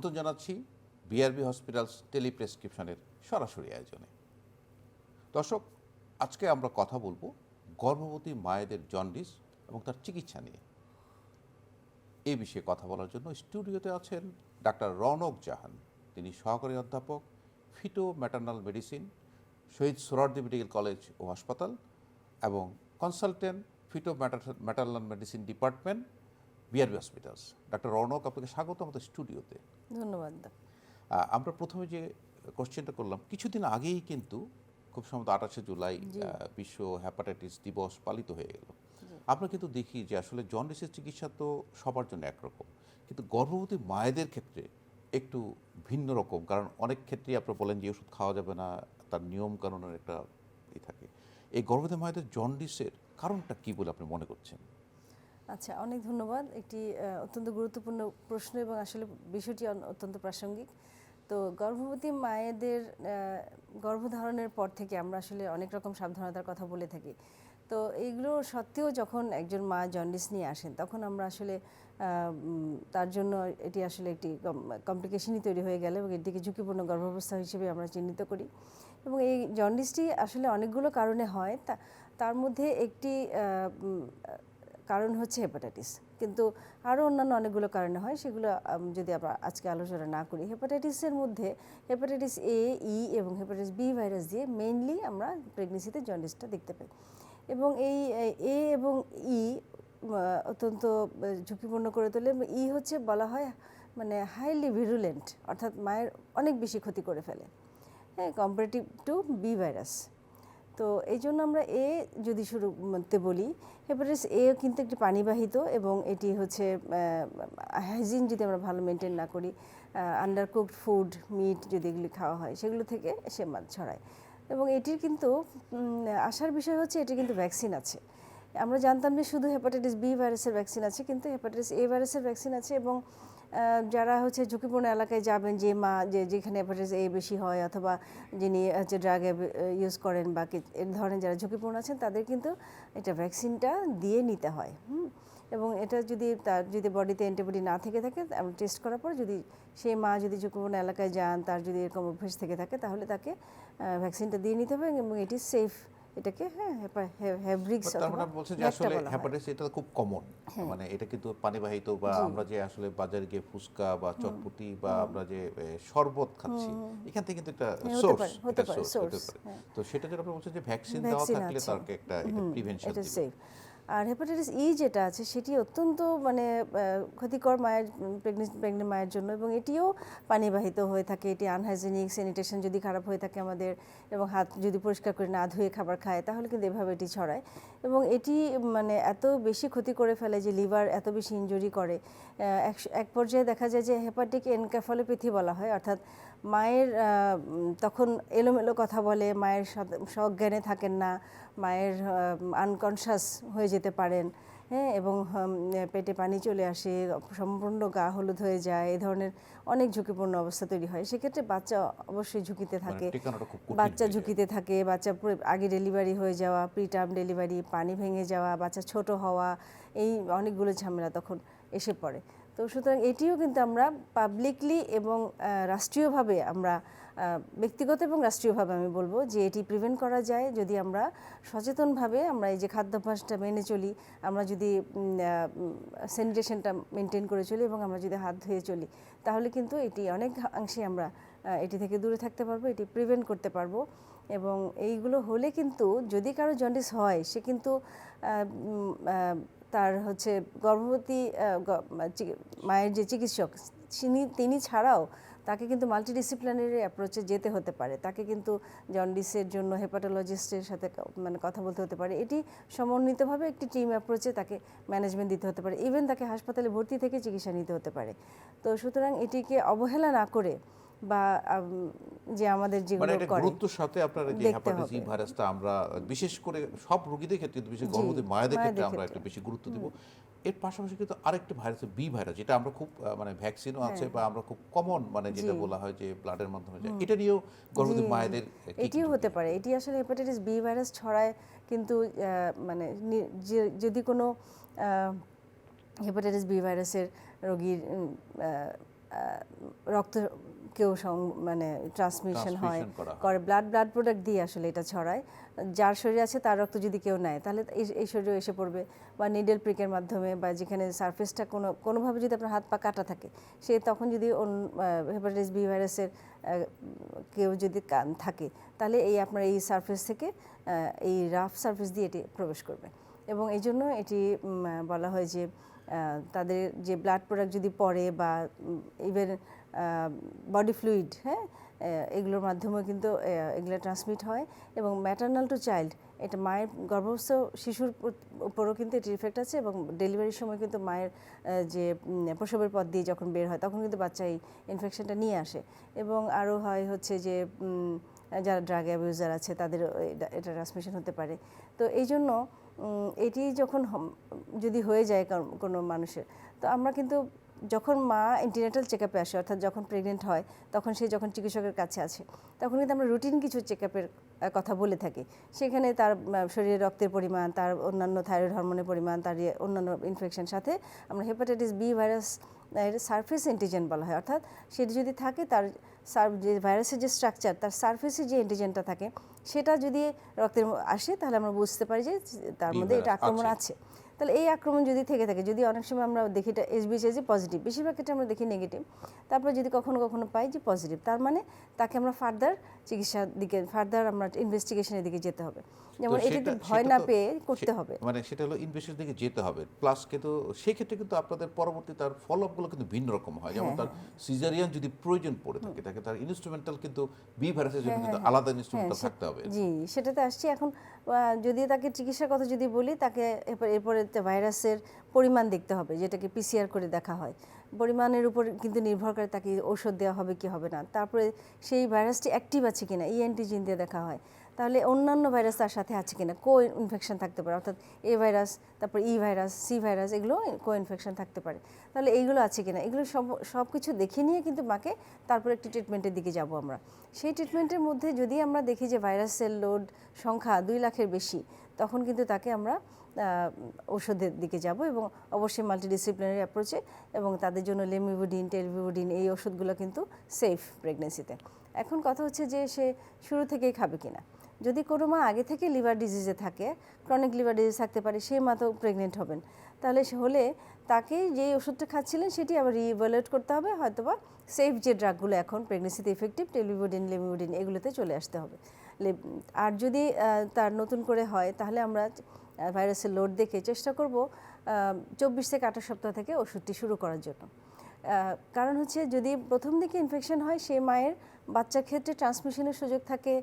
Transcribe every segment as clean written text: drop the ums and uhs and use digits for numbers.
আমন্ত্রণ জানাচ্ছি BRB hospitals টেলিপ্রেসক্রিপশনের সরাসরি আয়োজনে। দর্শক, আজকে আমরা কথা বলবো গর্ভবতী মায়েদের জন্ডিস এবং তার চিকিৎসা নিয়ে। এই বিষয়ে কথা বলার জন্য স্টুডিওতে আছেন ডাক্তার রৌনক জাহান। তিনি সহকারী অধ্যাপক, feto maternal medicine, Shaheed Suhrawardy medical college ও হাসপাতাল এবং consultant, feto maternal medicine department, BRB hospitals. Doctor Rounak, আপনাকে স্বাগত আমাদের স্টুডিওতে। ধন্যবাদ। আমরা প্রথমে যে কোশ্চেনটা করলাম, কিছুদিন আগেই কিন্তু খুব সম্ভবত 28শে জুলাই বিশ্ব হেপাটাইটিস দিবস পালিত হয়ে গেল। আমরা কিন্তু দেখি যে আসলে জন্ডিসের চিকিৎসা তো সবার জন্য একরকম, কিন্তু গর্ভবতী মায়েদের ক্ষেত্রে একটু ভিন্ন রকম, কারণ অনেক ক্ষেত্রেই আপনারা বলেন যে ওষুধ খাওয়া যাবে না, তার নিয়ম কানুনের একটা থাকে। এই গর্ভবতী মায়েদের জন্ডিসের কারণটা কি বলে আপনি মনে করছেন? আচ্ছা, অনেক ধন্যবাদ। একটি অত্যন্ত গুরুত্বপূর্ণ প্রশ্ন এবং আসলে বিষয়টি অত্যন্ত প্রাসঙ্গিক। তো গর্ভবতী মায়েদের গর্ভধারণের পর থেকে আমরা আসলে অনেক রকম সাবধানতার কথা বলে থাকি। তো এইগুলো সত্ত্বেও যখন একজন মা জন্ডিস নিয়ে আসেন, তখন আমরা আসলে তার জন্য এটি আসলে একটি কমপ্লিকেশনই তৈরি হয়ে গেল এবং এটিকে ঝুঁকিপূর্ণ গর্ভাবস্থা হিসেবে আমরা চিহ্নিত করি। এবং এই জন্ডিসটি আসলে অনেকগুলো কারণে হয়। তার মধ্যে একটি কারণ হচ্ছে হেপাটাইটিস, কিন্তু আরও অন্যান্য অনেকগুলো কারণে হয়, সেগুলো যদি আমরা আজকে আলোচনা না করি। হেপাটাইটিসের মধ্যে হেপাটাইটিস এ, ই এবং হেপাটাইটিস বি ভাইরাস দিয়ে মেইনলি আমরা প্রেগনেন্সিতে জন্ডিসটা দেখতে পাই। এবং এই এ এবং ই অত্যন্ত ঝুঁকিপূর্ণ করে তোলে। ই হচ্ছে বলা হয় মানে হাইলি ভিরুলেন্ট, অর্থাৎ মায়ের অনেক বেশি ক্ষতি করে ফেলে, হ্যাঁ, কম্পারেটিভ টু বি ভাইরাস। তো এই জন্য আমরা এ যদি শুরুতে বলি, হেপাটাইটিস এ কিন্তু একটি পানিবাহিত এবং এটি হচ্ছে হাইজিন যদি আমরা ভালো মেনটেন না করি, আন্ডার কুকড ফুড, মিট যদি এগুলি খাওয়া হয়, সেগুলো থেকে সে ছড়ায়। এবং এটির কিন্তু আসার বিষয় হচ্ছে এটির কিন্তু ভ্যাকসিন আছে। আমরা জানতাম যে শুধু হেপাটাইটিস বি ভাইরাসের ভ্যাকসিন আছে, কিন্তু হেপাটাইটিস এ ভাইরাসের ভ্যাকসিন আছে। এবং যারা হচ্ছে ঝুঁকিপূর্ণ এলাকায় যাবেন, যে মা যেখানে হেপাটাইটিস এ বেশি হয়, অথবা যিনি হচ্ছে ড্রাগ ইউজ করেন বা এর ধরনের যারা ঝুঁকিপূর্ণ আছেন, তাদের কিন্তু এটা ভ্যাকসিনটা দিয়ে নিতে হয়। এবং এটা যদি বডিতে অ্যান্টিবডি না থেকে থাকে, আমরা টেস্ট করার পর যদি সেই মা যদি ঝুঁকিপূর্ণ এলাকায় যান, তার যদি এরকম অভ্যেস থেকে থাকে, তাহলে তাকে ভ্যাকসিনটা দিয়ে নিতে হবে এবং এটি সেফ। এটাকে হেব্রিক্স অথবা বলছে যে আসলে হেপাটাইটিস এটা খুব কমন, মানে এটা কিন্তু পানিবাহিত, বা আমরা যে আসলে বাজারে গিয়ে ফুচকা বা চটপটি বা আমরা যে শরবত খাচ্ছি, এখান থেকে কিন্তু একটা সোর্স হতে পারে। তো সেটা যেটা আপনি বলছেন যে ভ্যাকসিন দেওয়া থাকলে তাকে একটা এটা প্রিভেনশন দিবে। আর হেপাটাইটিস ই যেটা আছে, সেটি অত্যন্ত মানে ক্ষতিকর প্রেগনেন্ট মায়ের জন্য, এবং এটিও পানিবাহিত হয়ে থাকে। এটি আনহাইজেনিক, স্যানিটেশন যদি খারাপ হয়ে থাকে আমাদের, এবং হাত যদি পরিষ্কার করে না ধুয়ে খাবার খায়, তাহলে কিন্তু এভাবে এটি ছড়ায়। এবং এটি মানে এত বেশি ক্ষতি করে ফেলে যে লিভার এত বেশি ইনজুরি করে। এক পর্যায়ে দেখা যায় যে হেপাটিক এনকেফালোপ্যাথি বলা হয়, অর্থাৎ মায়ের তখন এলোমেলো কথা বলে, মায়ের সজ্ঞানে থাকেন না, মায়ের আনকনশাস হয়ে যেতে পারেন, হ্যাঁ, এবং পেটে পানি চলে আসে, সম্পূর্ণ গা হলুদ হয়ে যায়, এই ধরনের অনেক ঝুঁকিপূর্ণ অবস্থা তৈরি হয়। সেক্ষেত্রে বাচ্চা অবশ্যই ঝুঁকিতে থাকে, বাচ্চা আগে ডেলিভারি হয়ে যাওয়া, প্রিটার্ম ডেলিভারি, পানি ভেঙে যাওয়া, বাচ্চা ছোট হওয়া, এই অনেকগুলো ঝামেলা তখন এসে পড়ে। তো সুতরাং এটিও কিন্তু আমরা পাবলিকলি এবং রাষ্ট্রীয়ভাবে, আমরা ব্যক্তিগত এবং রাষ্ট্রীয়ভাবে আমি বলবো যে এটি প্রিভেন্ট করা যায় যদি আমরা সচেতনভাবে আমরা এই যে খাদ্যাভ্যাসটা মেনে চলি, আমরা যদি স্যানিটেশনটা মেনটেন করে চলি এবং আমরা যদি হাত ধুয়ে চলি, তাহলে কিন্তু এটি অনেকাংশে আমরা এটি থেকে দূরে থাকতে পারবো, এটি প্রিভেন্ট করতে পারবো। এবং এইগুলো হলে কিন্তু যদি কারো জন্ডিস হয়, সে কিন্তু তার হচ্ছে গর্ভবতী মায়ের যে চিকিৎসক তিনি ছাড়াও তাকে কিন্তু মাল্টিডিসিপ্লিনারি অ্যাপ্রোচে যেতে হতে পারে। তাকে কিন্তু জন্ডিসের জন্য হেপাটোলজিস্টের সাথে মানে কথা বলতে হতে পারে। এটি সমন্বিতভাবে একটি টিম অ্যাপ্রোচে তাকে ম্যানেজমেন্ট দিতে হতে পারে, ইভেন তাকে হাসপাতালে ভর্তি থেকে চিকিৎসা নিতে হতে পারে। তো সুতরাং এটিকে অবহেলা না করে, বা যে আমাদের যেগুলো করে গুরুত্বের সাথে আপনারা যে হেপাটাইটিস ই ভাইরাসটা আমরা বিশেষ করে সব রোগীদের ক্ষেত্রে, বিশেষ গর্ভবতী মায়েদের ক্ষেত্রে আমরা একটু বেশি গুরুত্ব দিব। এর পাশাপাশি কিন্তু আরেকটা ভাইরাস, বি ভাইরাস, যেটা আমরা খুব মানে ভ্যাকসিনও আছে বা আমরা খুব কমন, মানে যেটা বলা হয় যে ব্লাডের মাধ্যমে যায়, এটা নিয়েও গর্ভবতী মায়েদের এটিও হতে পারে। এটি আসলে হেপাটাইটিস বি ভাইরাস ছড়ায়, কিন্তু মানে যদি কোনো হেপাটাইটিস বি ভাইরাসের রোগীর রক্ত কেউ মানে ট্রান্সমিশন হয় Transmission করা হয়। করে ব্লাড প্রোডাক্ট দিয়ে আসলে এটা ছড়ায়। যার শরীরে আছে তার রক্ত যদি কেউ নেয় তাহলে এই শরীরে এসে পড়বে, বা নিডল প্রিকের মাধ্যমে, বা যেখানে সারফেসটা কোনোভাবে যদি আপনার হাত পা কাটা থাকে, সে তখন যদি হেপাটাইটিস বি ভাইরাসের কেউ যদি থাকে, তাহলে আপনার এই সারফেস থেকে এই রাফ সারফেস দিয়ে এটি প্রবেশ করবে। এবং এই জন্য এটি বলা হয় যে তাদের যে ব্লাড প্রোডাক্ট যদি পড়ে, বা ইভেন বডি ফ্লুইড, হ্যাঁ, এগুলোর মাধ্যমে কিন্তু এগুলো ট্রান্সমিট হয়। এবং ম্যাটার্নাল টু চাইল্ড, এটা মায়ের গর্ভস্থ শিশুর উপরও কিন্তু এটির ইফেক্ট আছে। এবং ডেলিভারির সময় কিন্তু মায়ের যে প্রসবের পথ দিয়ে যখন বের হয় তখন কিন্তু বাচ্চা এই ইনফেকশনটা নিয়ে আসে। এবং আরও হয় হচ্ছে যে যারা ড্রাগ অ্যাবিউজার আছে তাদের এটা ট্রান্সমিশন হতে পারে। তো এই জন্য এটি যখন যদি হয়ে যায় কোনো মানুষের, তো আমরা কিন্তু যখন মা এন্টিনেটাল চেক আপে আসে, অর্থাৎ যখন প্রেগনেন্ট হয়, তখন সে যখন চিকিৎসকের কাছে আছে, তখন কিন্তু আমরা রুটিন কিছু চেক আপের কথা বলে থাকি। সেখানে তার শরীরে রক্তের পরিমাণ, তার অন্যান্য থাইরয়েড হরমোনের পরিমাণ, তার অন্যান্য ইনফেকশন, সাথে আমরা hepatitis B virus surface antigen বলা হয়। অর্থাৎ সেটি যদি থাকে, তার যে ভাইরাসের যে স্ট্রাকচার, তার সারফেসে যে অ্যান্টিজেনটা থাকে, সেটা যদি রক্তের আসে, তাহলে আমরা বুঝতে পারি যে তার মধ্যে এটা আক্রমণ আছে। তাহলে এই আক্রমণ যদি থেকে থাকে, যদি অনেক সময় আমরা দেখি এটা এইচবিএসজি পজিটিভ, বেশিরভাগ ক্ষেত্রে আমরা দেখি নেগেটিভ, তারপরে যদি কখনো কখনো পাই যে পজিটিভ, তার মানে তাকে আমরা ফার্দার চিকিৎসার দিকে, ফার্দার আমরা ইনভেস্টিগেশনের দিকে যেতে হবে। যেমন এটাতে ভয় না পেয়ে করতে হবে, মানে সেটা হলো ইনভেস্টিগেশন দিকে যেতে হবে। প্লাস কিন্তু সেক্ষেত্রে কিন্তু আপনাদের পরবর্তী তার ফলো আপগুলো কিন্তু ভিন্ন রকম হয়। যেমন তার সিজারিয়ান যদি প্রয়োজন পড়ে থাকে, তাকে তার ইনস্ট্রুমেন্টাল কিন্তু বি ভাইরাসের জন্য কিন্তু আলাদা ইনস্ট্রুমেন্টাল থাকতে হবে। জি, সেটাতে আসছি এখন। যদি তাকে চিকিৎসার কথা যদি বলি, তাকে এরপরে ভাইরাসের পরিমাণ দেখতে হবে, যেটাকে পিসিআর করে দেখা হয়। পরিমাণের উপর কিন্তু নির্ভর করে তাকে ঔষধ দেওয়া হবে কি হবে না। তারপরে সেই ভাইরাসটি অ্যাক্টিভ আছে কিনা, অ্যান্টিজেন দিয়ে দেখা হয়। তাহলে অন্যান্য ভাইরাস তার সাথে আছে কিনা, কো ইনফেকশন থাকতে পারে, অর্থাৎ এ ভাইরাস, তারপর ভাইরাস, সি ভাইরাস, এগুলো কো ইনফেকশন থাকতে পারে। তাহলে এইগুলো আছে কিনা, এগুলো সব কিছু দেখে নিয়ে কিন্তু মাকে তারপর একটি ট্রিটমেন্টের দিকে যাব আমরা। সেই ট্রিটমেন্টের মধ্যে যদি আমরা দেখি যে ভাইরাসের লোড সংখ্যা 2 লাখের বেশি, তখন কিন্তু তাকে আমরা ওষুধের দিকে যাব, এবং অবশ্যই মাল্টিডিসিপ্লিনারি অ্যাপ্রোচে, এবং তাদের জন্য লেমিভুডিন, টেলভিভুডিন, এই ওষুধগুলো কিন্তু সেফ প্রেগনেন্সিতে। এখন কথা হচ্ছে যে সে শুরু থেকেই খাবে কিনা। যদি কোনো মা আগে থেকে লিভার ডিজিজে থাকে, ক্রনিক লিভার ডিজিজ থাকতে পারে, সেই মা তো প্রেগনেন্ট হবেন, তাহলে হলে তাকে যেই ওষুধটা খাচ্ছিলেন সেটি আবার রিইভ্যালুয়েট করতে হবে, হয়তোবা সেফ যে ড্রাগগুলো এখন প্রেগনেন্সিতে ইফেক্টিভ, টেলভিভুডিন, লেমিভুডিন, এগুলোতে চলে আসতে হবে। আর যদি তার নতুন করে হয়, তাহলে আমরা ভাইরাসের লোড দেখে চেষ্টা করব 24 থেকে 28 সপ্তাহ থেকে ওষুধটি শুরু করার জন্য। কারণ হচ্ছে যদি প্রথম দিকে ইনফেকশন হয়, সে মায়ের বাচ্চার ক্ষেত্রে ট্রান্সমিশনের সুযোগ থাকে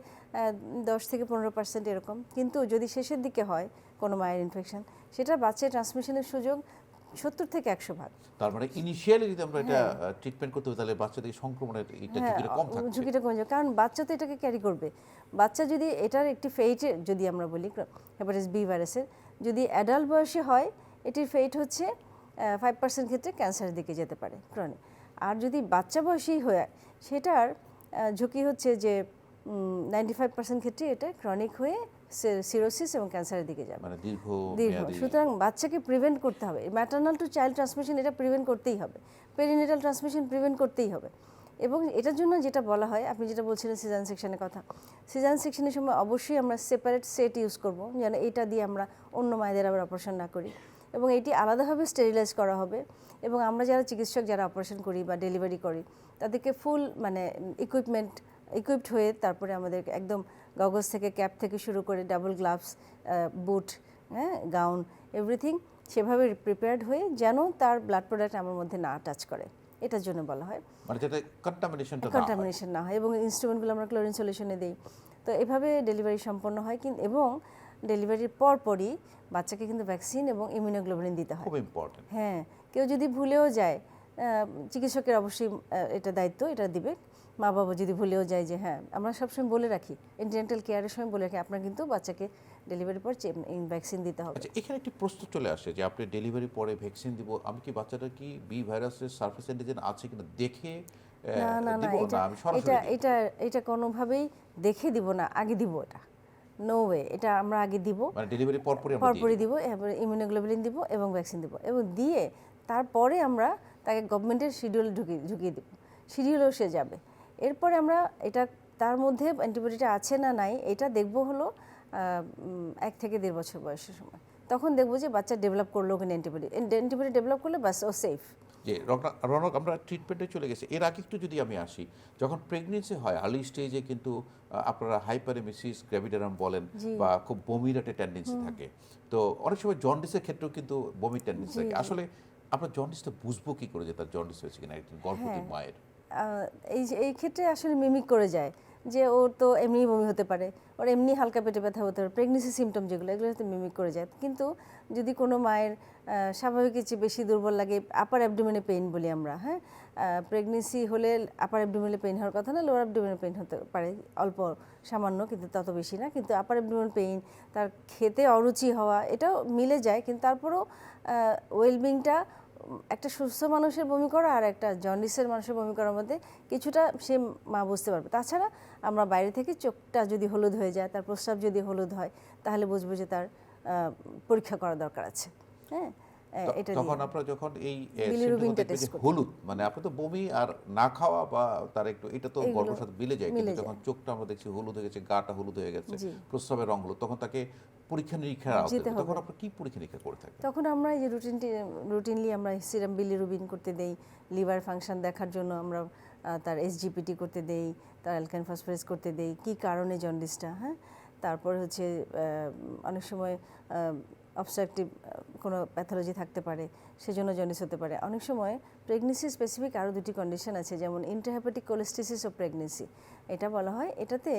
10 থেকে 15% এরকম। কিন্তু যদি শেষের দিকে হয় কোনো মায়ের ইনফেকশন, সেটা বাচ্চার ট্রান্সমিশনের সুযোগ 70 থেকে 100 ভাগ। তার মানে ইনিশিয়ালি যদি আমরা এটা ট্রিটমেন্ট করতে হবে, তাহলে বাচ্চাদের সংক্রমণের ঝুঁকিটা কম থাকছে। ঝুঁকিটা কমে যাবে, কারণ বাচ্চা তো এটাকে ক্যারি করবে। বাচ্চা যদি এটার একটি ফেইট, যদি আমরা বলি হেপাটাইটিস বি ভাইরাসের, যদি অ্যাডাল্ট বয়সে হয়, এটির ফেইট হচ্ছে 5% ক্ষেত্রে ক্যান্সারের দিকে যেতে পারে ক্রনিক। আর যদি বাচ্চা বয়সেই হয়, সেটার ঝুঁকি হচ্ছে যে 95% ক্ষেত্রে এটা ক্রনিক হয়ে সিরোসিস এবং ক্যান্সারের দিকে যাবে, মানে দীর্ঘ। সুতরাং বাচ্চাকে প্রিভেন্ট করতে হবে। ম্যাটার্নাল টু চাইল্ড ট্রান্সমিশন এটা প্রিভেন্ট করতেই হবে, পেরিনেটাল ট্রান্সমিশন প্রিভেন্ট করতেই হবে। এবং এটার জন্য যেটা বলা হয়, আপনি যেটা বলছিলেন সিজান সেকশনের কথা, সিজান সেকশনের সময় অবশ্যই আমরা সেপারেট সেট ইউজ করব, যেন এটা দিয়ে আমরা অন্য মায়েদের আবার অপারেশন না করি, এবং এটি আলাদাভাবে স্টেরিলাইজ করা হবে। এবং আমরা যারা চিকিৎসক, যারা অপারেশন করি বা ডেলিভারি করি, তাদেরকে ফুল মানে ইকুইপড হয়ে, তারপরে আমাদের একদম গগলস থেকে, ক্যাপ থেকে শুরু করে, ডাবল গ্লাভস, বুট, হ্যাঁ, গাউন, এভরিথিং সেভাবে প্রিপেয়ার্ড হয়ে, যেন তার ব্লাড প্রোডাক্ট আমার মধ্যে না টাচ করে, এটার জন্য বলা হয়, মানে যাতে কন্টামিনেশন না হয়। এবং ইনস্ট্রুমেন্টগুলো আমরা ক্লোরিন সলিউশনে দিই। তো এভাবে ডেলিভারি সম্পন্ন হয়। এবং ডেলিভারির পরপরই বাচ্চাকে কিন্তু ভ্যাকসিন এবং ইমিউনোগ্লোবুলিন দিতে হয়, খুব ইম্পর্টেন্ট। হ্যাঁ, কেউ যদি ভুলেও যায়, চিকিৎসকের অবশ্যই এটা দায়িত্ব, এটা দিবে। মা বাবা যদি ভুলেও যায়, যে হ্যাঁ, আমরা সবসময় বলে রাখি, এন্টিনেটাল কেয়ারের সময় বলে রাখি, আপনার কিন্তু বাচ্চাকে ডেলিভারির পর ভ্যাকসিন দিতে হবে। আচ্ছা, এখানে একটি প্রশ্ন চলে আসে যে আপনি ডেলিভারি পরে ভ্যাকসিন দিব, আমি কি বাচ্চাটা কি বি ভাইরাসের সারফেস অ্যান্টিজেন আছে কিনা দেখে দিব, না আমি সরাসরি এটা কোনোভাবেই দেখে দিব না, আগে দিব, এটা নো ওয়ে, এটা আমরা আগে দিব, মানে ডেলিভারি পরপরই দিব, ইমিউনোগ্লোবুলিন দিব এবং ভ্যাকসিন দিব, এবং দিয়ে তারপরে আমরা তাকে গভর্নমেন্টের শিডিউলে ঢুকিয়ে দেব, শিডিউলেও সে যাবে। এরপরে আমরা এটা তার মধ্যে অ্যান্টিবডিটা আছে না নাই এটা দেখব হলো 1 থেকে 1.5 বছর বয়সের সময়। তখন দেখবো যে বাচ্চা ডেভেলপ করলো ওখানে অ্যান্টিবডি ডেভেলপ করলে বাস ও সেফ। যে রনক, আমরা ট্রিটমেন্টে চলে গেছি, এর আগে একটু যদি আমি আসি, যখন প্রেগনেন্সি হয় আর্লি স্টেজে কিন্তু আপনারা হাইপারেমেসিস গ্র্যাভিডারাম বলেন বা খুব বমির একটা টেন্ডেন্সি থাকে, তো অনেক সময় জন্ডিসের ক্ষেত্রেও কিন্তু বমির টেন্ডেন্সি থাকে। আসলে আমরা জন্ডিসটা বুঝবো কি করে যে তার জন্ডিস হয়েছে কিনা একজন গর্ভবতী মায়ের? এই ক্ষেত্রে আসলে মিমিক করে যায় যে ওর তো এমনি বমি হতে পারে, ওর এমনি হালকা পেটে ব্যথা হতে পারে, প্রেগনেন্সি সিমটম যেগুলো এগুলো হয়তো মিমিক করে যায়। কিন্তু যদি কোনো মায়ের স্বাভাবিকের চেয়ে বেশি দুর্বল লাগে, আপার অ্যাবডোমেনে পেইন বলি আমরা, হ্যাঁ, প্রেগনেন্সি হলে আপার অ্যাবডোমেনে পেইন হওয়ার কথা না, লোয়ার অ্যাবডোমেনে পেইন হতে পারে অল্প সামান্য, কিন্তু তত বেশি না। কিন্তু আপার অ্যাবডোমেন পেইন, তার খেতে অরুচি হওয়া, এটাও মিলে যায়। কিন্তু তারপরেও ওয়েলবিংটা একটা সুস্থ মানুষের বমি করা আর একটা জন্ডিসের মানুষের বমি করার মধ্যে কিছুটা সে মা বুঝতে পারবে। তাছাড়া আমরা বাইরে থেকে চোখটা যদি হলুদ হয়ে যায়, তার প্রস্রাব যদি হলুদ হয়, তাহলে বুঝবো যে তার পরীক্ষা করা দরকার আছে। হ্যাঁ, এটা তখন আপনারা যখন এই বিলিরুবিনটা symptom টেস্ট দেখবেন যে করতে হলুদ, মানে আপনার তো বমি আর না খাওয়া বা তার একটু, এটা তো গর্ভের সাথে মিলে যায়, কিন্তু যখন চোখটা আমরা দেখছি হলুদ হয়ে গেছে, গাটা হলুদ হয়ে গেছে, প্রস্রাবের রং হলুদ, তখন তাকে পরীক্ষা নিরীক্ষার আওতায়, তখন আপনারা কি পরীক্ষা নিরীক্ষা করে থাকেন? তখন আমরা এই যে রুটিনলি আমরা সিরাম বিলিরুবিন করতে দেই, লিভার ফাংশন দেখার জন্য আমরা তার এসজিপিটি করতে দেই, তার অ্যালকাইন ফসফরাস করতে দেই, কি কারণে জন্ডিসটা। হ্যাঁ, তারপর হচ্ছে অনেক সময় অবস্ট্রাকটিভ কোনো প্যাথোলজি থাকতে পারে, সেজন্য জন্ডিস হতে পারে। অনেক সময় প্রেগনেন্সি স্পেসিফিক আরও 2টি কন্ডিশন আছে, যেমন ইন্টারহেপাটিক কোলেস্টিসিস অফ প্রেগনেন্সি এটা বলা হয়। এটাতে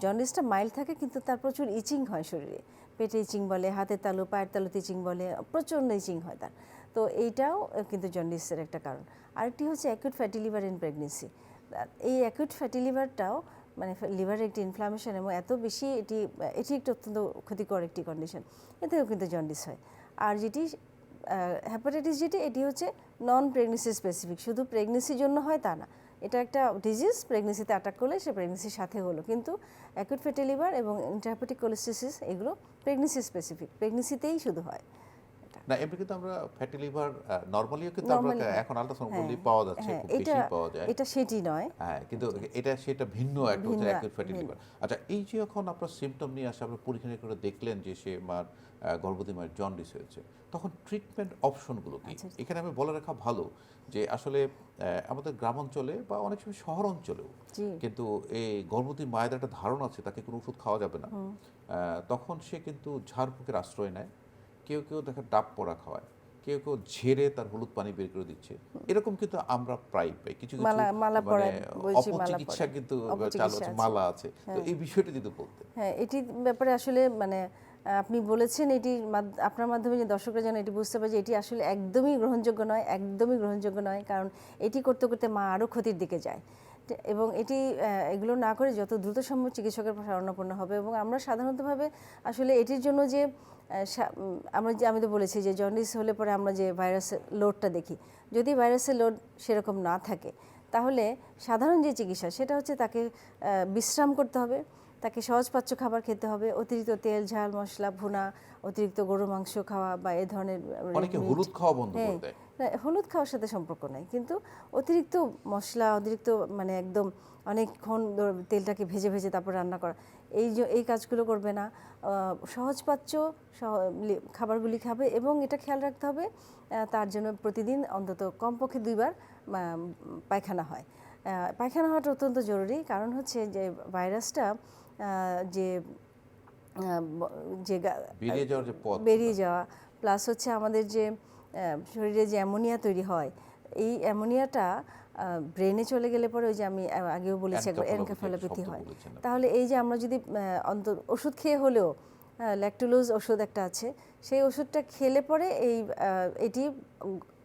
জন্ডিসটা মাইল্ড থাকে কিন্তু তার প্রচুর ইচিং হয় শরীরে, পেটে ইচিং বলে, হাতের তালু পায়ের তালুতে ইচিং বলে, প্রচণ্ড ইচিং হয় তার। তো এইটাও কিন্তু জন্ডিসের একটা কারণ। আরেকটি হচ্ছে acute fatty liver in pregnancy. এই অ্যাকিউট ফ্যাটি লিভারটাও মানে লিভারের একটি ইনফ্লামেশন, এবং এত বেশি এটি একটি অত্যন্ত ক্ষতিকর একটি কন্ডিশন, এতেও কিন্তু জন্ডিস হয়। আর যেটি হ্যাপাটাইটিস যেটি, এটি হচ্ছে নন প্রেগনেন্সি স্পেসিফিক, শুধু প্রেগনেন্সির জন্য হয় তা না, এটা একটা ডিজিজ, প্রেগনেন্সিতে অ্যাটাক করলে সে প্রেগনেন্সির সাথে হলো। কিন্তু অ্যাকিউট ফ্যাটি লিভার এবং ইন্টারহেপাটিক কোলেস্টিসিস এগুলো প্রেগনেন্সি স্পেসিফিক, প্রেগনেন্সিতেই শুধু হয়। না, এমনি কিন্তু আমরা ফ্যাটি লিভার নরমালিও কিন্তু আমরা এখন আল্ট্রাসাউন্ড করলেই পাওয়া যাচ্ছে, খুব বেশি পাওয়া যায়। এটা সেটি নয়, হ্যাঁ, কিন্তু সেটা ভিন্ন একটা হচ্ছে অ্যাকিউট ফ্যাটি লিভার। আচ্ছা, এই যে যখন আপনার সিমটম নিয়ে আসে, আপনার পরীক্ষা করে দেখলেন যে সে গর্ভবতী মায়ের জন্ডিস হয়েছে, তখন ট্রিটমেন্ট অপশনগুলো কি? এখানে আমি বলে রাখা ভালো যে আসলে আমাদের গ্রাম অঞ্চলে বা অনেক সময় শহর অঞ্চলেও কিন্তু এই গর্ভবতী মায়েদের একটা ধারণা আছে তাকে কোনো ওষুধ খাওয়া যাবে না, তখন সে কিন্তু ঝাড়ফুঁকের আশ্রয় নেয়। কেউ কেউ দেখা ডাব পোড়া খাওয়ায়, কেউ কেউ ঝেড়ে তার হলুদ পানি বের করে দিচ্ছে, এরকম কিন্তু আমরা প্রায় পাই। কিছু কিছু অপচিকিৎসা কিন্তু চালু আছে, মালা আছে। তো এই বিষয়টা যদি বলতে। হ্যাঁ, এটির ব্যাপারে আসলে মানে আপনি বলেছেন, এটি আপনার মাধ্যমে যে দর্শকরা যেন এটি বুঝতে পারে যে এটি আসলে একদমই গ্রহণযোগ্য নয়, একদমই গ্রহণযোগ্য নয়। কারণ এটি করতে করতে মা আরও ক্ষতির দিকে যায়, এবং এগুলো না করে যত দ্রুত সম্ভব চিকিৎসকের শরণাপন্ন হবে। এবং আমরা সাধারণতভাবে আসলে এটির জন্য যে আমি তো বলেছি যে জন্ডিস হলে পরে আমরা যে ভাইরাসের লোডটা দেখি, যদি ভাইরাসের লোড সেরকম না থাকে, তাহলে সাধারণ যে চিকিৎসা সেটা হচ্ছে তাকে বিশ্রাম করতে হবে, তাকে সহজপাচ্য খাবার খেতে হবে, অতিরিক্ত তেল ঝাল মশলা ভুনা, অতিরিক্ত গরু মাংস খাওয়া বা এই ধরনের, অনেকে হলুদ খাওয়া বন্ধ করে দেয়। হলুদ খাওয়ার সাথে সম্পর্ক নাই, কিন্তু অতিরিক্ত মশলা, অতিরিক্ত মানে একদম অনেকক্ষণ তেলটাকে ভেজে ভেজে তারপর রান্না করা, এই কাজগুলো করবে না। সহজপাচ্য খাবারগুলি খাবে, এবং এটা খেয়াল রাখতে হবে তার জন্য প্রতিদিন অন্তত কমপক্ষে 2 বার পায়খানা হয়। পায়খানা হওয়াটা অত্যন্ত জরুরি, কারণ হচ্ছে যে ভাইরাসটা যে বেরিয়ে যাওয়া প্লাস হচ্ছে আমাদের যে শরীরে যে অ্যামোনিয়া তৈরি হয়, এই অ্যামোনিয়াটা ব্রেনে চলে গেলে পরে ওই যে আমি আগেও বলেছি একবার এনকেফালোপ্যাথি হয়। তাহলে এই যে আমরা যদি ওষুধ খেয়ে হলেও, ল্যাকটুলোজ ওষুধ একটা আছে, সেই ওষুধটা খেলে পরে এটি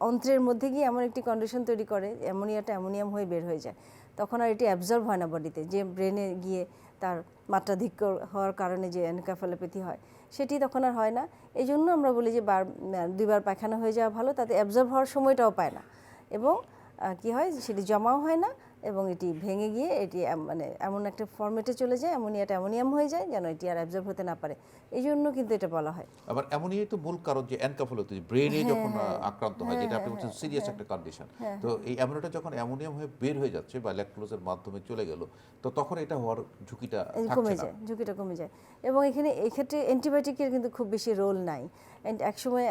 অন্ত্রের মধ্যে গিয়ে এমন একটি কন্ডিশন তৈরি করে, অ্যামোনিয়াটা অ্যামোনিয়াম হয়ে বের হয়ে যায়, তখন আর এটি অ্যাবজর্ব হয় না বডিতে, যে ব্রেনে গিয়ে তার মাত্রাধিক্য হওয়ার কারণে যে এনকেফালোপ্যাথি হয় সেটি তখন আর হয় না। এই জন্য আমরা বলি যে 2 বার পায়খানা হয়ে যাওয়া ভালো, তাতে অ্যাবজর্ব হওয়ার সময়টাও পায় না, এবং কি হয় সেটি জমাও হয় না, এবং এটি ভেঙে গিয়ে এটি মানে এমন একটা ফর্মেটে চলে যায়, অ্যামোনিয়াটা অ্যামোনিয়াম হয়ে যায় যেন এটি আর অ্যাবজর্ব হতে না পারে, এই জন্য কিন্তু এটা বলা হয়। আবার এমনই তো মূল কারণ যে এনকেফালোপ্যাথি ব্রেনে যখন আক্রান্ত হয়, যেটা আপনি বলছেন সিরিয়াস একটা কন্ডিশন, তো এই অ্যামোনিয়াটা যখন অ্যামোনিয়াম হয়ে বের হয়ে যাচ্ছে বা ল্যাকটোজের মাধ্যমে চলে গেল, তো তখন এটা হওয়ার ঝুঁকিটা থাকছে কমে না। যায়, ঝুঁকিটা কমে যায়। এবং এখানে এক্ষেত্রে অ্যান্টিবায়োটিকের কিন্তু খুব বেশি রোল নাই। একসময়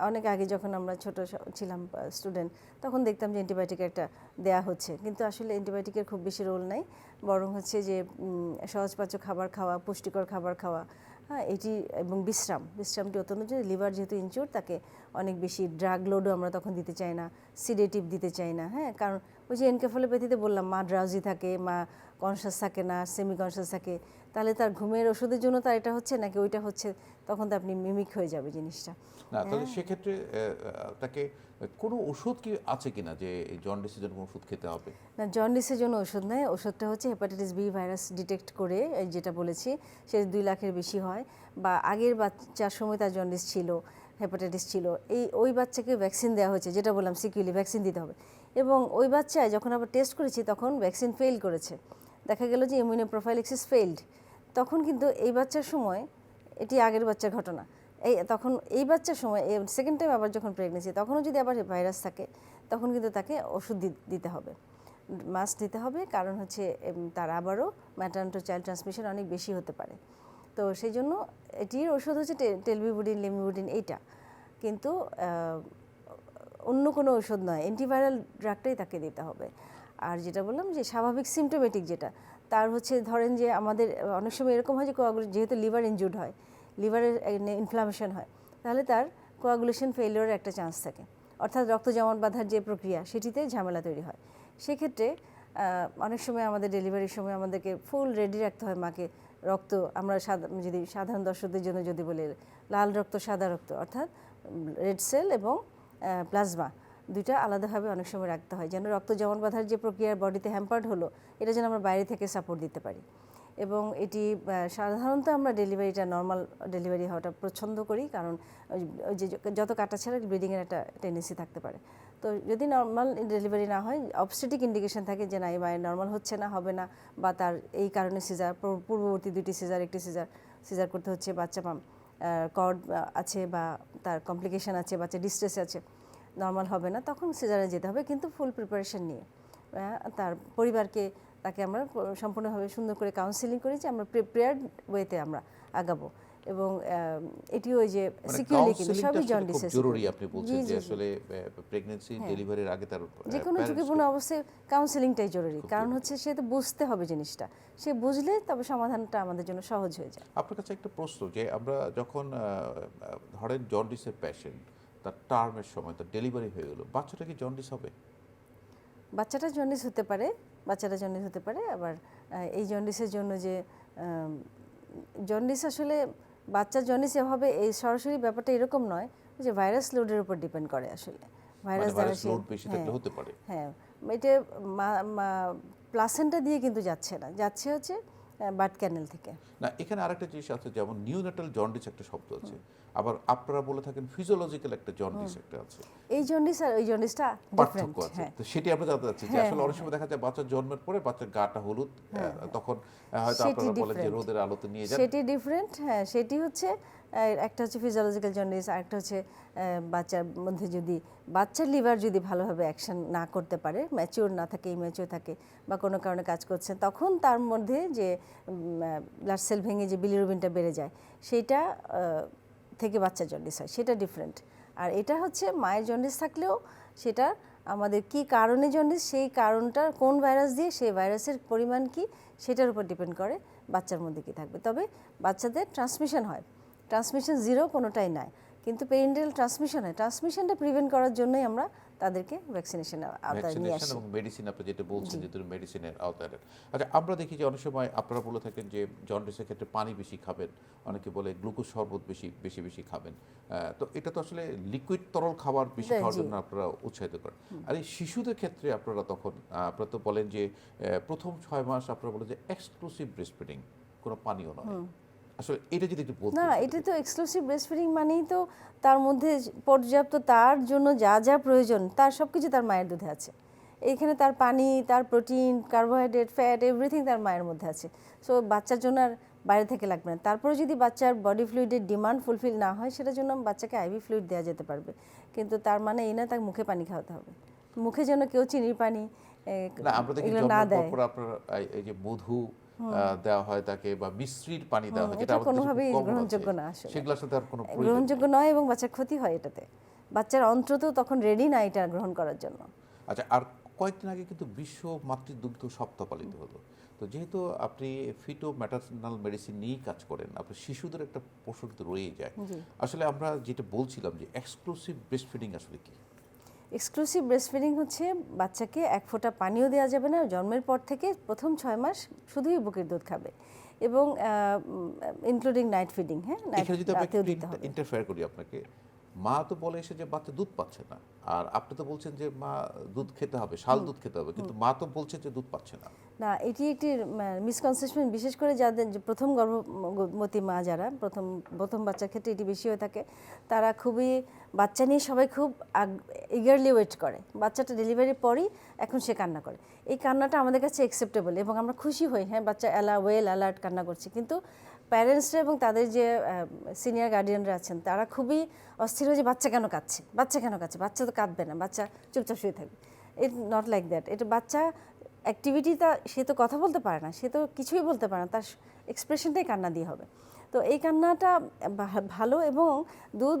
অনেক আগে যখন আমরা ছোট ছিলাম স্টুডেন্ট, তখন দেখতাম যে অ্যান্টিবায়োটিক একটা দেয়া হচ্ছে, কিন্তু আসলে অ্যান্টিবায়োটিকের খুব বেশি রোল নাই। বরং হচ্ছে যে সহজপাচ্য খাবার খাওয়া, পুষ্টিকর খাবার খাওয়া, হ্যাঁ এটি, এবং বিশ্রামটি অত্যন্ত, যে লিভার যেহেতু ইনজুর, তাকে অনেক বেশি ড্রাগ লোডও আমরা তখন দিতে চাই না, সিডেটিভ দিতে চাই না। হ্যাঁ, কারণ ওই যে এনকেফালোপ্যাথিতে বললাম, মা ড্রাউজি থাকে, মা কনশাস থাকে না, সেমি কনশাস থাকে, তাহলে তার ঘুমের ওষুধের জন্য তার এটা হচ্ছে নাকি ওইটা হচ্ছে, তখন তো আপনি মিমিক হয়ে যাবে জিনিসটা। না, তাহলে সেক্ষেত্রে তাকে কোনো ওষুধ কি আছে কিনা যে এই জন্ডিসের জন্য কোনো ওষুধ খেতে হবে? না, জন্ডিসের জন্য ওষুধ নেই। ওষুধটা হচ্ছে হেপাটাইটিস বি ভাইরাস ডিটেক্ট করে, এই যেটা বলেছি, সে 2 লাখের বেশি হয়, বা আগের বাচ্চার সময় তার জন্ডিস ছিল, হেপাটাইটিস ছিল, ওই বাচ্চাকে ভ্যাকসিন দেওয়া হয়েছে, যেটা বললাম সিকিউলি ভ্যাকসিন দিতে হবে। এবং ওই বাচ্চায় যখন আবার টেস্ট করেছি তখন ভ্যাকসিন ফেল করেছে, দেখা গেল যে ইমিউনোপ্রোফাইলাক্সিস ফেইলড। তখন কিন্তু এই বাচ্চার সময়, এটি আগের বাচ্চার ঘটনা, তখন এই বাচ্চার সময় সেকেন্ড টাইম আবার যখন প্রেগনেন্সি, তখনও যদি আবার ভাইরাস থাকে, তখন কিন্তু তাকে ওষুধ দিতে হবে, মাস্ট দিতে হবে। কারণ হচ্ছে তার আবারও ম্যাটার্ন টু চাইল্ড ট্রান্সমিশন অনেক বেশি হতে পারে। তো সেই জন্য এটির ওষুধ হচ্ছে টেলবিউডিন, লেমিউডিন, এইটা কিন্তু অন্য কোনো ওষুধ নয়, অ্যান্টিভাইরাল ড্রাগটাই তাকে দিতে হবে। আর যেটা বললাম যে স্বাভাবিক সিমটোমেটিক যেটা, তার হচ্ছে ধরেন যে আমাদের অনেক সময় এরকম হয় যে যেহেতু লিভার ইনজুর্ড হয়, লিভারের ইনফ্লামেশন হয়, তাহলে তার কোয়াগুলেশন ফেলিওরের একটা চান্স থাকে, অর্থাৎ রক্ত জমাট বাঁধার যে প্রক্রিয়া, সেটিতে ঝামেলা তৈরি হয়। সেক্ষেত্রে অনেক সময় আমাদের ডেলিভারির সময় আমাদেরকে ফুল রেডি রাখতে হয় মাকে। রক্ত আমরা যদি সাধারণ দর্শকদের জন্য যদি বলি, লাল রক্ত, সাদা রক্ত, অর্থাৎ রেড সেল এবং প্লাজমা, দুইটা আলাদাভাবে অনেক সময় রাখতে হয়, যেন রক্ত জমাট বাঁধার যে প্রক্রিয়া বডিতে হ্যাম্পার্ড হলো, এটা যেন আমরা বাইরে থেকে সাপোর্ট দিতে পারি। এবং এটি সাধারণত আমরা ডেলিভারিটা, নর্মাল ডেলিভারি হওয়াটা পছন্দ করি, কারণ ওই যে যত কাটাছাড়া ব্লিডিংয়ের একটা টেন্ডেন্সি থাকতে পারে। তো যদি নর্মাল ডেলিভারি না হয়, অবস্টেটিক ইন্ডিকেশন থাকে যে না, এই মায়ের নর্মাল হচ্ছে না, হবে না, বা তার এই কারণে সিজার, পূর্ববর্তী 2টি সিজার, একটি সিজার করতে হচ্ছে, বাচ্চা কর্ড আছে বা তার কমপ্লিকেশন আছে, বাচ্চা ডিস্ট্রেস আছে, নর্মাল হবে না, তখন সিজারে যেতে হবে, কিন্তু ফুল প্রিপারেশন নিয়ে। তার পরিবারকে, তাকে আমরা সম্পূর্ণভাবে সুন্দর করে কাউন্সিলিং করি যে আমরা প্রিপেয়ার্ড ওয়েতে আমরা আগাবো। এবং এটিও ওই যে সিকিউরলি, কিন্তু সবই জন্ডিসের জরুরি। আপনি বলছেন যে আসলে প্রেগন্যান্সি ডেলিভারির আগে তার যে কোনো ঝুঁকিপূর্ণ অবস্থায় কাউন্সিলিংটাই জরুরি, কারণ হচ্ছে সে তো বুঝতে হবে জিনিসটা, সে বুঝলে তবে সমাধানটা আমাদের জন্য সহজ হয়ে যায়। আপনার কাছে একটা প্রশ্ন, যে আমরা যখন ধরেন জন্ডিসের পেশেন্ট, তার টার্মের সময় তার ডেলিভারি হয়ে গেল, বাচ্চাটা কি জন্ডিস হবে? বাচ্চাটা জন্ডিস হতে পারে, বাচ্চাটা জন্ডিস হতে পারে। আবার এই জন্ডিসের জন্য যে জন্ডিস, আসলে বাচ্চার জন্ডিস এভাবে এই সরাসরি ব্যাপারটা এরকম নয়, যে ভাইরাস লোডের উপর ডিপেন্ড করে আসলে। ভাইরাস দ্বারা লোড বেশি থাকলে হতে পারে। হ্যাঁ, এটা প্লাসেন্টা দিয়ে কিন্তু যাচ্ছে না, যাচ্ছে হচ্ছে বার্থ ক্যানেল থেকে। না, এখানে আরেকটা জিনিস আছে, যেমন নিউনেটাল জন্ডিস একটা শব্দ আছে, আবার আপনারা বলে থাকেন ফিজিওলজিক্যাল একটা জন্ডিস একটা আছে। এই জন্ডিস আর ওই জন্ডিসটা ডিফারেন্ট। পার্থক্য আছে, তো সেটি আমরা জানতে চাচ্ছি যে আসলে অনেক সময় দেখা যায় বাচ্চা জন্মের পরে বাচ্চার গাটা হলুদ, তখন হয়তো আপনারা বলেন যে রোদের আলোতে নিয়ে যান, সেটি ডিফারেন্ট। হ্যাঁ, সেটি হচ্ছে একটা হচ্ছে ফিজিওলজিক্যাল জন্ডিস, আরেকটা হচ্ছে বাচ্চার মধ্যে যদি বাচ্চার লিভার যদি ভালোভাবে অ্যাকশন না করতে পারে, ম্যাচিওর না থাকে, ইম্যাচিওর থাকে, বা কোনো কারণে কাজ করছে, তখন তার মধ্যে যে ব্লাড সেল ভেঙে যে বিলিরুবিনটা বেড়ে যায়, সেইটা থেকে বাচ্চার জন্ডিস হয়, সেটা ডিফারেন্ট। আর এটা হচ্ছে মায়ের জন্ডিস থাকলেও সেটা আমাদের কি কারণে জন্ডিস, সেই কারণটা কোন ভাইরাস দিয়ে, সেই ভাইরাসের পরিমাণ কি, সেটার উপর ডিপেন্ড করে বাচ্চার মধ্যে কি থাকবে। তবে বাচ্চাদের ট্রান্সমিশন হয়, ট্রান্সমিশন জিরো কোনোটাই নাই, কিন্তু পেরিনেটাল ট্রান্সমিশন হয়। ট্রান্সমিশনটা প্রিভেন্ট করার জন্যই আমরা তাদেরকে ভ্যাকসিনেশনের আওতায় নিয়ে আসি। এবং মেডিসিন, আপনি যেটা বলছেন যে তুমি মেডিসিনের আওতায়। আচ্ছা, আমরা দেখি যে অনেক সময় আপনারা বলে থাকেন যে জন্ডিসের ক্ষেত্রে পানি বেশি খাবেন, অনেকে বলে গ্লুকোজ শরবত বেশি বেশি খাবেন। তো এটা তো আসলে লিকুইড তরল খাবার বেশি খাওয়ার জন্য আপনারা উৎসাহিত করেন। আর এই শিশুদের ক্ষেত্রে আপনারা তখন আপনারা তো বলেন যে প্রথম 6 মাস আপনারা বলেন যে এক্সক্লুসিভ ব্রেস্ট ফিডিং, কোনো পানীয় নয়। আসলে এটা যদি একটু বলতেন। না, এটা তো এক্সক্লুসিভ ব্রেস্ট ফিডিং মানেই তো তার মধ্যে পর্যাপ্ত, তার জন্য যা যা প্রয়োজন, তার সব কিছু তার মায়ের দুধে আছে। এইখানে তার পানি, তার প্রোটিন, কার্বোহাইড্রেট, ফ্যাট এভরিথিং তার মায়ের মধ্যে আছে। সো বাচ্চার জন্য আর বাইরে থেকে লাগবে না। তারপরে যদি বাচ্চার বডি ফ্লুইডের ডিমান্ড ফুলফিল না হয়, সেটার জন্য বাচ্চাকে আইভি ফ্লুইড দেওয়া যেতে পারবে, কিন্তু তার মানে এই না তাকে মুখে পানি খাওয়াতে হবে। মুখে যেন কেউ চিনির পানি না, আমরা দেখি এগুলো না জন্মের দেয়। পর আপনার এই যে মধু দেওয়া হয় তাকে, বা মিশ্রির পানি দেওয়া হয়, যেটা এটা আমাদের দেশে খুব কোনোভাবেই common গ্রহণযোগ্য আছে। না আসলে। সেগুলোর সাথে আর কোনো প্রয়োজন নেই। গ্রহণযোগ্য নয় এবং বাচ্চার ক্ষতি হয় এটাতে। বাচ্চার অন্তত তখন রেডি না এটা গ্রহণ করার জন্য। আচ্ছা, আর কয়েকদিন আগে কিন্তু বিশ্ব মাতৃদুগ্ধ সপ্তাহ পালিত হলো। তো যেহেতু আপনি ফিটো ম্যাটারনাল মেডিসিন নিয়েই কাজ করেন, আপনার শিশুদের একটা প্রশ্ন কিন্তু রয়েই যায়। আসলে আমরা যেটা বলছিলাম যে এক্সক্লুসিভ ব্রেস্ট ফিডিং আসলে কি? এক্সক্লুসিভ ব্রেস্ট ফিডিং হচ্ছে বাচ্চাকে এক ফোঁটা পানিও দেওয়া যাবে না, জন্মের পর থেকে প্রথম 6 মাস শুধুই বুকের দুধ খাবে, এবং ইনক্লুডিং নাইট ফিডিং। হ্যাঁ, এখানে যদি আমরা রাতেও দিতে হবে। ইন্টারফেয়ার করি আপনাকে, মা তো বলে এসে যে বাচ্চা দুধ পাচ্ছে না, আর আপনি তো বলছেন যে মা দুধ খেতে হবে, শাল দুধ খেতে হবে, কিন্তু মা তো বলছে যে দুধ পাচ্ছে না। না, এটি একটি মিসকনসেপশন, বিশেষ করে যাদের যে প্রথম গর্ভবতী মা, যারা প্রথম বাচ্চার ক্ষেত্রে এটি বেশি হয়ে থাকে। তারা খুবই বাচ্চা নিয়ে সবাই খুব ইগারলি ওয়েট করে, বাচ্চাটা ডেলিভারির পরই এখন সে কান্না করে। এই কান্নাটা আমাদের কাছে অ্যাকসেপ্টেবল এবং আমরা খুশি হই, হ্যাঁ বাচ্চা ওয়েল অ্যালার্ট কান্না করছে, কিন্তু প্যারেন্টসরা এবং তাদের যে সিনিয়র গার্ডিয়ানরা আছেন তারা খুবই অস্থির হয়ে যে বাচ্চা কেন কাঁদছে, বাচ্চা তো কাঁদবে না, বাচ্চা চুপচাপ শুয়ে থাকবে। It not like that. এটা বাচ্চা অ্যাক্টিভিটিটা, সে তো কথা বলতে পারে না, সে তো কিছুই বলতে পারে না, তার এক্সপ্রেশনটাই কান্না দিয়ে হবে। তো এই কান্নাটা ভালো, এবং দুধ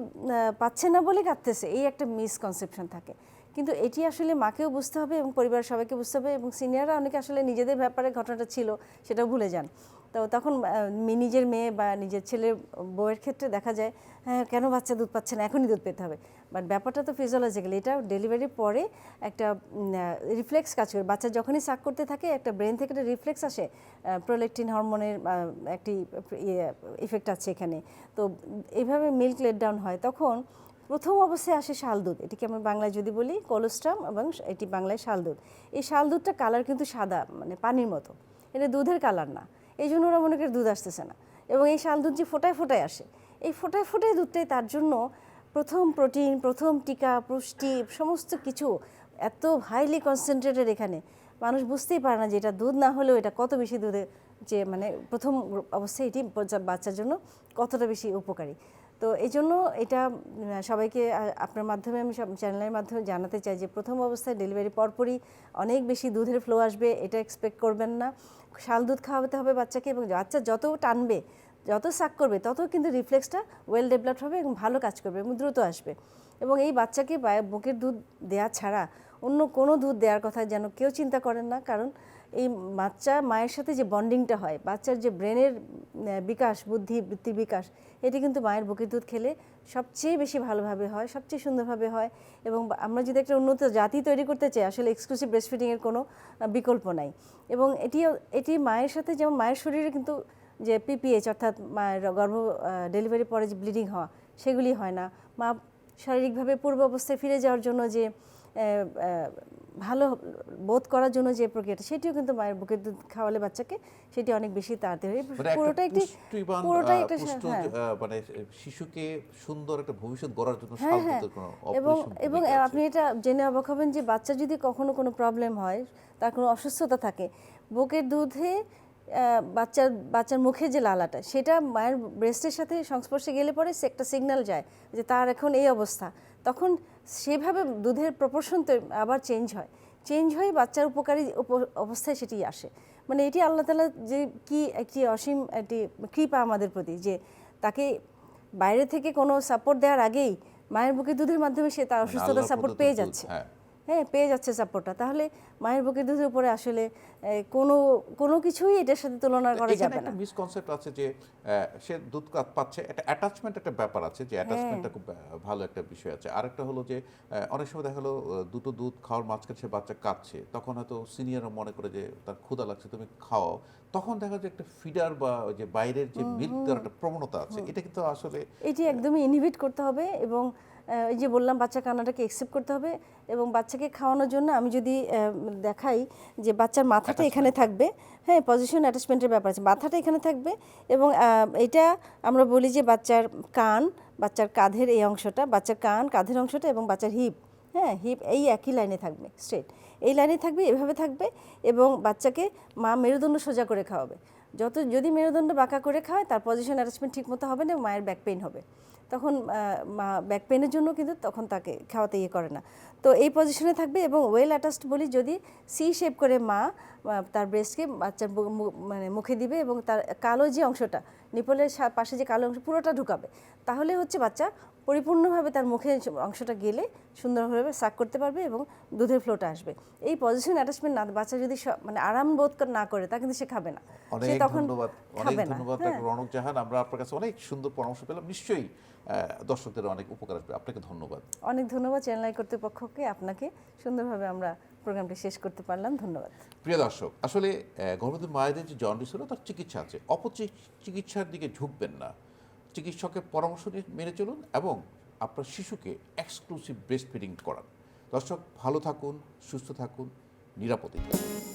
পাচ্ছে না বলে কাঁদতেছে, এই একটা মিসকনসেপশন থাকে। কিন্তু এটি আসলে মাকেও বুঝতে হবে এবং পরিবারের সবাইকে বুঝতে হবে, এবং সিনিয়ররা অনেকে আসলে নিজেদের ব্যাপারে ঘটনাটা ছিল সেটাও ভুলে যান। তো তখন নিজের মেয়ে বা নিজের ছেলের বউয়ের ক্ষেত্রে দেখা যায়, হ্যাঁ কেন বাচ্চা দুধ পাচ্ছে না, এখনই দুধ পেতে হবে। বাট ব্যাপারটা তো ফিজিওলজিক্যাল, এটা ডেলিভারির পরে একটা রিফ্লেক্স কাজ করে। বাচ্চা যখনই সাক করতে থাকে একটা ব্রেন থেকে একটা রিফ্লেক্স আসে, প্রোলেকটিন হরমোনের একটি ইফেক্ট আছে এখানে। তো এইভাবে মিল্ক লেট ডাউন হয়, তখন প্রথম অবস্থায় আসে শাল দুধ, এটিকে আমরা বাংলায় যদি বলি কোলোস্ট্রাম, এবং এটি বাংলায় শাল দুধ। এই শাল দুধটা কালার কিন্তু সাদা, মানে পানির মতো, এটা দুধের কালার না, এই জন্য ওরা মনে করে দুধ আসতেছে না। এবং এই শাল দুধ যে ফোটায় ফোটায় আসে, এই ফোটায় ফোটায় দুধটাই তার জন্য প্রথম প্রোটিন, প্রথম টিকা, পুষ্টি, সমস্ত কিছু এত হাইলি কনসেন্ট্রেটেড। এখানে মানুষ বুঝতেই পারে না যে এটা দুধ না হলেও এটা কত বেশি দুধে, যে মানে প্রথম অবস্থায় এটি বাচ্চার জন্য কতটা বেশি উপকারী। তো এই জন্য এটা সবাইকে আপনার মাধ্যমে, আমি সব চ্যানেলের মাধ্যমে জানাতে চাই যে প্রথম অবস্থায় ডেলিভারি পরপরই অনেক বেশি দুধের ফ্লো আসবে, এটা এক্সপেক্ট করবেন না। শাল দুধ খাওয়াতে হবে বাচ্চাকে, এবং বাচ্চা যত টানবে, যত সাক করবে, তত কিন্তু রিফ্লেক্সটা ওয়েল ডেভেলপড হবে এবং ভালো কাজ করবে এবং দ্রুত আসবে। এবং এই বাচ্চাকে বুকের দুধ দেওয়া ছাড়া অন্য কোনো দুধ দেওয়ার কথা যেন কেউ চিন্তা করেন না, কারণ এই বাচ্চা মায়ের সাথে যে বন্ডিংটা হয়, বাচ্চার যে ব্রেনের বিকাশ, বৃত্তির বিকাশ, এটি কিন্তু মায়ের বুকের দুধ খেলে সবচেয়ে বেশি ভালোভাবে হয়, সবচেয়ে সুন্দরভাবে হয়। এবং আমরা যদি একটা উন্নত জাতি তৈরি করতে চাই, আসলে এক্সক্লুসিভ ব্রেস্ট ফিডিংয়ের কোনো বিকল্প নাই। এবং এটি মায়ের সাথে, যেমন মায়ের শরীরে কিন্তু যে পিপিএইচ অর্থাৎ মায়ের ডেলিভারি পরে যে ব্লিডিং হওয়া, সেগুলি হয় না। মা শারীরিকভাবে পূর্ব অবস্থায় ফিরে যাওয়ার জন্য যে ভালো বোধ করার জন্য যে প্রক্রিয়াটা, সেটিও কিন্তু মায়ের বুকের দুধ খাওয়ালে বাচ্চাকে সেটি অনেক বেশি তাড়াতাড়ি, পুরোটাই একটা মানে শিশুকে সুন্দর একটা ভবিষ্যৎ গড়ার জন্য। হ্যাঁ, এবং আপনি এটা জেনে অবাক হবেন যে বাচ্চা যদি কখনো কোনো প্রবলেম হয়, তার কোনো অসুস্থতা থাকে, বুকের দুধে বাচ্চার মুখে যে লালাটা, সেটা মায়ের ব্রেস্টের সাথে সংস্পর্শে গেলে পরে সে একটা সিগন্যাল যায় যে তার এখন এই অবস্থা, তখন সেভাবে দুধের প্রপোর্শন তো আবার চেঞ্জ হয়ে বাচ্চার উপকারী অবস্থায় সেটি আসে। মানে এটি আল্লাহ তাআলা যে কি একটি অসীম একটি কৃপা আমাদের প্রতি, যে তাকে বাইরে থেকে কোনো সাপোর্ট দেওয়ার আগেই মায়ের বুকের দুধের মাধ্যমে সে তার অসুস্থতার সাপোর্ট পেয়ে যাচ্ছে। হ্যাঁ, পেয়ে যাচ্ছে সাপোর্টটা। তাহলে মায়ের বুকের দুধের উপরে আসলে কোনো কিছুই এটার সাথে তুলনা করা যাবে না। একটা মিসকনসেপ্ট আছে যে সে দুধ পাচ্ছে, একটা অ্যাটাচমেন্ট, একটা ব্যাপার আছে, যে অ্যাটাচমেন্টটা খুব ভালো একটা বিষয় আছে। আরেকটা হলো যে অনেক সময় দেখা গেলো দুটো দুধ খাওয়ার মাঝখানে সে বাচ্চা কাঁদছে, তখন হয়তো সিনিয়ররা মনে করে যে তার ক্ষুধা লাগছে, তুমি খাওয়াও, তখন দেখা যায় একটা ফিডার বা ওই যে বাইরের যে মিল্ক দেওয়ার একটা প্রবণতা আছে, এটা কিন্তু আসলে এটি একদমই ইনহিবিট করতে হবে। এবং এই যে বললাম বাচ্চা কান্নাটাকে অ্যাকসেপ্ট করতে হবে। এবং বাচ্চাকে খাওয়ানোর জন্য আমি যদি দেখাই যে বাচ্চার মাথাটা এখানে থাকবে, হ্যাঁ পজিশন অ্যাটাচমেন্টের ব্যাপার আছে, মাথাটা এখানে থাকবে। এবং এটা আমরা বলি যে বাচ্চার বাচ্চার কাঁধের এই অংশটা, বাচ্চার কাঁধের অংশটা এবং বাচ্চার হিপ, হ্যাঁ হিপ এই একই লাইনে থাকবে স্ট্রেট। এই লাইনে থাকবে, এভাবে থাকবে, এবং বাচ্চাকে মা মেরুদণ্ড সোজা করে খাওয়াবে। যদি মেরুদণ্ড বাঁকা করে খাওয়ায়, তার পজিশন অ্যাডজাস্টমেন্ট ঠিক মতো হবে না, এবং মায়ের ব্যাক পেইন হবে। তখন মা ব্যাক পেইনের জন্য কিন্তু তখন তাকে খাওয়াতে করে না। তো এই পজিশনে থাকবে, এবং ওয়েল অ্যাটাচড বলি, যদি সি শেপ করে মা তার ব্রেস্টকে বাচ্চার মানে মুখে দিবে, এবং তার কালো যে অংশটা, নিপলের পাশে যে কালো অংশ পুরোটা ঢুকাবে, তাহলে হচ্ছে বাচ্চা পরিপূর্ণভাবে তার মুখে অংশটা গেলে সুন্দরভাবে সাক করতে পারবে এবং দুধের ফ্লোটা আসবে। এই পজিশন অ্যাটাচমেন্ট না, বাচ্চা যদি মানে আরাম বোধ না করে, তা কিন্তু সে খাবে না। অনেক ধন্যবাদ, অনেক ধন্যবাদ রৌনক জাহান। আমরা আপনার কাছে অনেক সুন্দর পরামর্শ পেলাম, নিশ্চয়ই দর্শকদের অনেক উপকার আসবে। আপনাকে ধন্যবাদ। অনেক ধন্যবাদ চ্যানেল আই কর্তৃপক্ষকে, আপনাকে। সুন্দরভাবে আমরা প্রোগ্রামটি শেষ করতে পারলাম, ধন্যবাদ। প্রিয় দর্শক, আসলে গর্ভবতী মায়েদের যে জন্ডিস হলো, তার চিকিৎসা আছে। চিকিৎসার দিকে ঝুঁকবেন না, চিকিৎসকের পরামর্শ মেনে চলুন এবং আপনার শিশুকে এক্সক্লুসিভ ব্রেস্ট ফিডিং করান। দর্শক, ভালো থাকুন, সুস্থ থাকুন, নিরাপদে থাকুন।